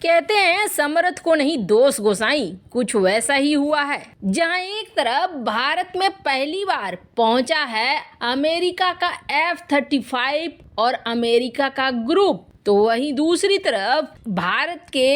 कहते हैं समर्थ को नहीं दोष गोसाई, कुछ वैसा ही हुआ है। जहां एक तरफ भारत में पहली बार पहुंचा है अमेरिका का F-35 और अमेरिका का ग्रुप, तो वहीं दूसरी तरफ भारत के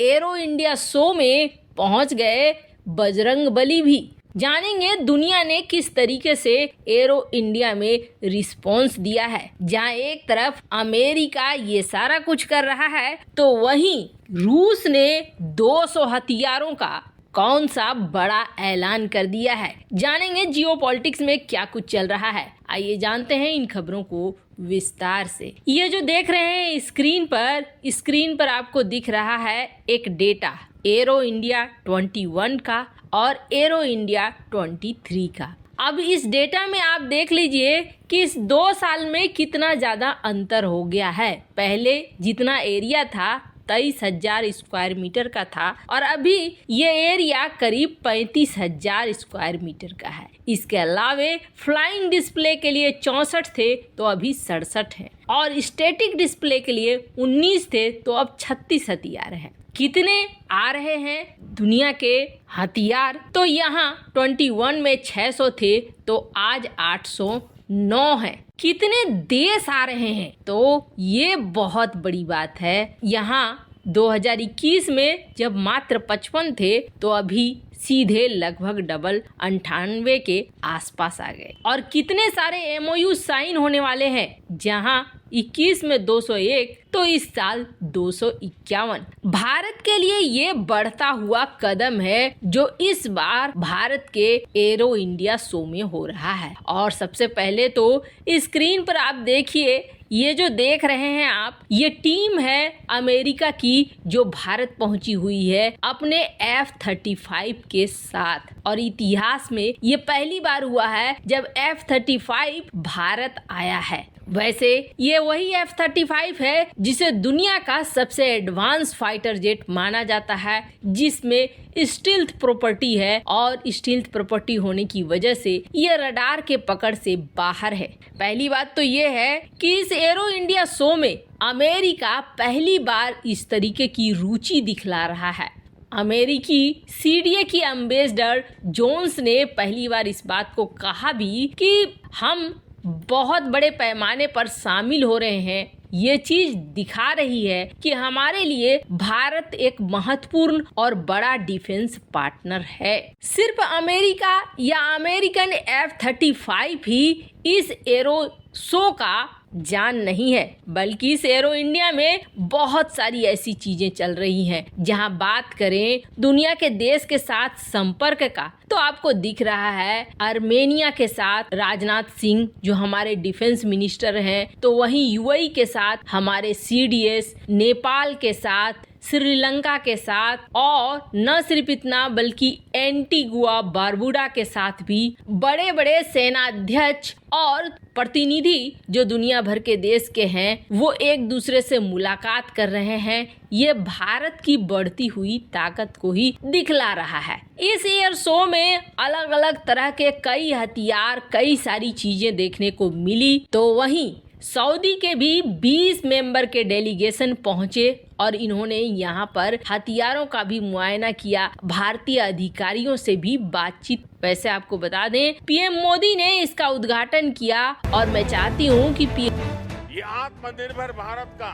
एरो इंडिया शो में पहुंच गए बजरंगबली भी। जानेंगे दुनिया ने किस तरीके से एरो इंडिया में रिस्पॉन्स दिया है। जहां एक तरफ अमेरिका ये सारा कुछ कर रहा है, तो वहीं रूस ने 200 हथियारों का कौन सा बड़ा ऐलान कर दिया है। जानेंगे जियोपॉलिटिक्स में क्या कुछ चल रहा है। आइए जानते हैं इन खबरों को विस्तार से। ये जो देख रहे हैं स्क्रीन पर आपको दिख रहा है एक डेटा एरो इंडिया 21 का और एरो इंडिया 23 का। अब इस डेटा में आप देख लीजिए कि इस 2 साल में कितना ज्यादा अंतर हो गया है। पहले जितना एरिया था 23,000 स्क्वायर मीटर का था और अभी ये एरिया करीब 35,000 स्क्वायर मीटर का है। इसके अलावे फ्लाइंग डिस्प्ले के लिए 64 थे तो अभी 67 है और स्टैटिक डिस्प्ले के लिए 19 थे तो अब 36 हथियार हैं। कितने आ रहे हैं दुनिया के हथियार, तो यहाँ 21 में 600 थे तो आज 809 है। कितने देश आ रहे हैं, तो ये बहुत बड़ी बात है। यहाँ 2021 में जब मात्र 55 थे तो अभी सीधे लगभग डबल 98 के आसपास आ गए। और कितने सारे MOU साइन होने वाले हैं, जहां 21 में 201 तो इस साल 251। भारत के लिए ये बढ़ता हुआ कदम है जो इस बार भारत के एरो इंडिया शो में हो रहा है। और सबसे पहले तो स्क्रीन पर आप देखिए, ये जो देख रहे हैं आप, ये टीम है अमेरिका की जो भारत पहुंची हुई है अपने F-35 के साथ। और इतिहास में ये पहली बार हुआ है जब F-35 भारत आया है। वैसे ये वही F-35 है जिसे दुनिया का सबसे एडवांस फाइटर जेट माना जाता है, जिसमें स्टील्थ प्रॉपर्टी है और स्टील्थ प्रॉपर्टी होने की वजह से ये रडार के पकड़ से बाहर है। पहली बात तो ये है कि इस एरो इंडिया शो में अमेरिका पहली बार इस तरीके की रुचि दिखला रहा है। अमेरिकी CDA की एम्बेसडर जोन्स ने पहली बार इस बात को कहा भी कि हम बहुत बड़े पैमाने पर शामिल हो रहे हैं। ये चीज दिखा रही है कि हमारे लिए भारत एक महत्वपूर्ण और बड़ा डिफेंस पार्टनर है। सिर्फ अमेरिका या अमेरिकन F-35 ही इस एरो शो का जान नहीं है, बल्कि इस एरो इंडिया में बहुत सारी ऐसी चीजें चल रही हैं। जहां बात करें दुनिया के देश के साथ संपर्क का, तो आपको दिख रहा है आर्मेनिया के साथ राजनाथ सिंह जो हमारे डिफेंस मिनिस्टर हैं, तो वहीं UAE के साथ हमारे CDS, नेपाल के साथ, श्रीलंका के साथ, और न सिर्फ इतना बल्कि एंटीगुआ बारबुडा के साथ भी बड़े बड़े सेनाध्यक्ष और प्रतिनिधि जो दुनिया भर के देश के हैं वो एक दूसरे से मुलाकात कर रहे हैं। ये भारत की बढ़ती हुई ताकत को ही दिखला रहा है। इस एयर शो में अलग अलग तरह के कई हथियार, कई सारी चीजें देखने को मिली। तो वहीं सऊदी के भी 20 मेंबर के डेलीगेशन पहुंचे और इन्होंने यहाँ पर हथियारों का भी मुआयना किया, भारतीय अधिकारियों से भी बातचीत। वैसे आपको बता दें PM मोदी ने इसका उद्घाटन किया और मैं चाहती हूँ कि ये आत्मनिर्भर भारत का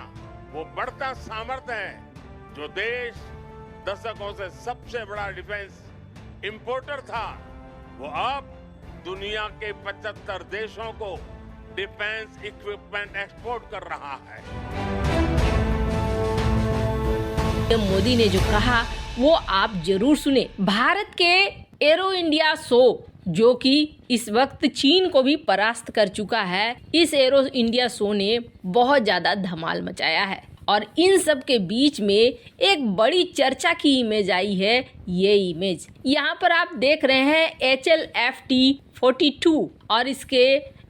वो बढ़ता सामर्थ्य है जो देश दशकों से सबसे बड़ा डिफेंस इंपोर्टर था, वो अब दुनिया के 75 देशों को डिफेंस इक्विपमेंट एक्सपोर्ट कर रहा है। मोदी ने जो कहा वो आप जरूर सुने। भारत के एरो इंडिया शो जो कि इस वक्त चीन को भी परास्त कर चुका है, इस एरो इंडिया शो ने बहुत ज्यादा धमाल मचाया है। और इन सब के बीच में एक बड़ी चर्चा की इमेज आई है। ये इमेज यहाँ पर आप देख रहे हैं HLFT-42 और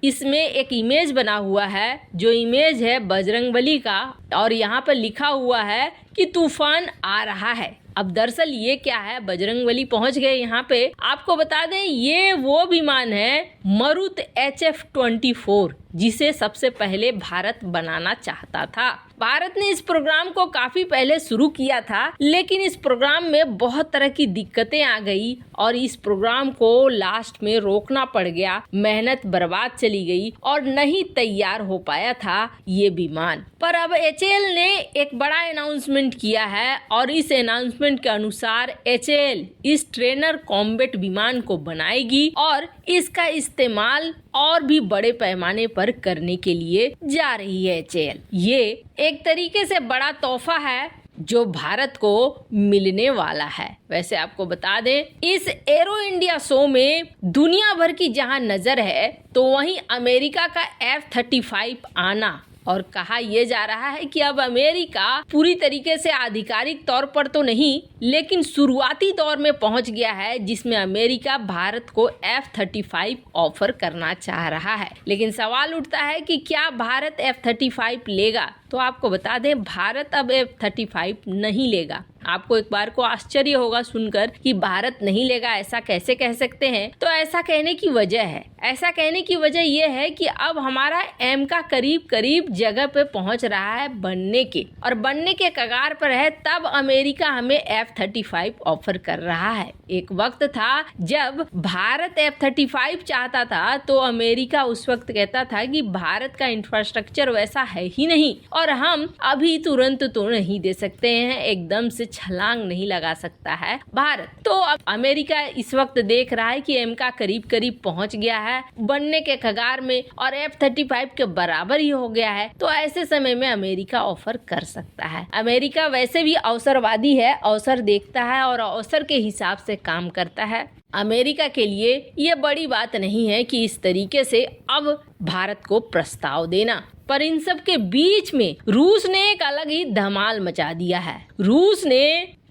इसमें एक इमेज बना हुआ है जो इमेज है बजरंगबली का, और यहाँ पर लिखा हुआ है कि तूफान आ रहा है। अब दरअसल ये क्या है, बजरंगबली पहुंच गए यहाँ पे। आपको बता दें ये वो विमान है मरुत HF-24 जिसे सबसे पहले भारत बनाना चाहता था। भारत ने इस प्रोग्राम को काफी पहले शुरू किया था, लेकिन इस प्रोग्राम में बहुत तरह की दिक्कतें आ गई और इस प्रोग्राम को लास्ट में रोकना पड़ गया। मेहनत बर्बाद चली गई और नहीं तैयार हो पाया था ये विमान। पर अब HAL ने एक बड़ा अनाउंसमेंट किया है और इस अनाउंसमेंट के अनुसार HAL इस ट्रेनर कॉम्बैट विमान को बनाएगी और इसका इस्तेमाल और भी बड़े पैमाने पर करने के लिए जा रही है HAL। ये एक तरीके से बड़ा तोहफा है जो भारत को मिलने वाला है। वैसे आपको बता दें, इस एरो इंडिया शो में दुनिया भर की जहां नजर है तो वहीं अमेरिका का F-35 आना, और कहा यह जा रहा है कि अब अमेरिका पूरी तरीके से आधिकारिक तौर पर तो नहीं, लेकिन शुरुआती दौर में पहुंच गया है जिसमें अमेरिका भारत को F-35 ऑफर करना चाह रहा है। लेकिन सवाल उठता है कि क्या भारत F-35 लेगा? तो आपको बता दें, भारत अब F-35 नहीं लेगा। आपको एक बार को आश्चर्य होगा सुनकर कि भारत नहीं लेगा, ऐसा कैसे कह सकते हैं? तो ऐसा कहने की वजह है, ऐसा कहने की वजह यह है कि अब हमारा एम का करीब करीब जगह पे पहुंच रहा है बनने के, और बनने के कगार पर है, तब अमेरिका हमें F-35 ऑफर कर रहा है। एक वक्त था जब भारत F-35 चाहता था तो अमेरिका उस वक्त कहता था कि भारत का इंफ्रास्ट्रक्चर वैसा है ही नहीं और हम अभी तुरंत तो नहीं दे सकते हैं, एकदम से छलांग नहीं लगा सकता है भारत। तो अब अमेरिका इस वक्त देख रहा है कि एम का करीब करीब पहुंच गया है बनने के कगार में और F-35 के बराबर ही हो गया है, तो ऐसे समय में अमेरिका ऑफर कर सकता है। अमेरिका वैसे भी अवसरवादी है, अवसर देखता है और अवसर के हिसाब से काम करता है। अमेरिका के लिए ये बड़ी बात नहीं है कि इस तरीके से अब भारत को प्रस्ताव देना, पर इन सब के बीच में रूस ने एक अलग ही धमाल मचा दिया है। रूस ने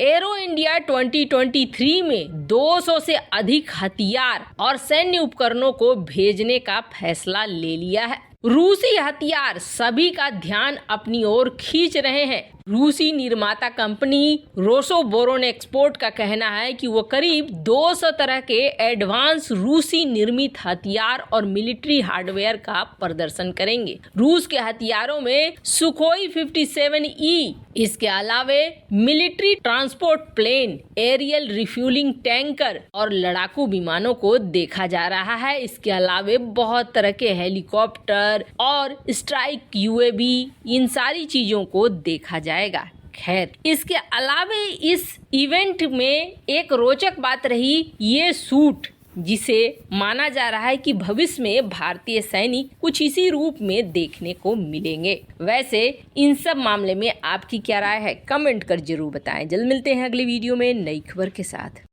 एरो इंडिया 2023 में 200 से अधिक हथियार और सैन्य उपकरणों को भेजने का फैसला ले लिया है। रूसी हथियार सभी का ध्यान अपनी ओर खींच रहे हैं। रूसी निर्माता कंपनी रोसोबोरोन एक्सपोर्ट का कहना है कि वो करीब 200 तरह के एडवांस रूसी निर्मित हथियार और मिलिट्री हार्डवेयर का प्रदर्शन करेंगे। रूस के हथियारों में सुखोई 57E, इसके अलावे military transport plane, aerial refuelling tanker और लड़ाकू विमानों को देखा जा रहा है। इसके अलावे बहुत तरह के हेलीकॉप्टर और स्ट्राइक UAV, इन सारी चीजों को देखा जाएगा। खैर, इसके अलावे इस इवेंट में एक रोचक बात रही ये सूट, जिसे माना जा रहा है कि भविष्य में भारतीय सैनिक कुछ इसी रूप में देखने को मिलेंगे। वैसे इन सब मामले में आपकी क्या राय है? कमेंट कर जरूर बताएं। जल्द मिलते हैं अगली वीडियो में नई खबर के साथ।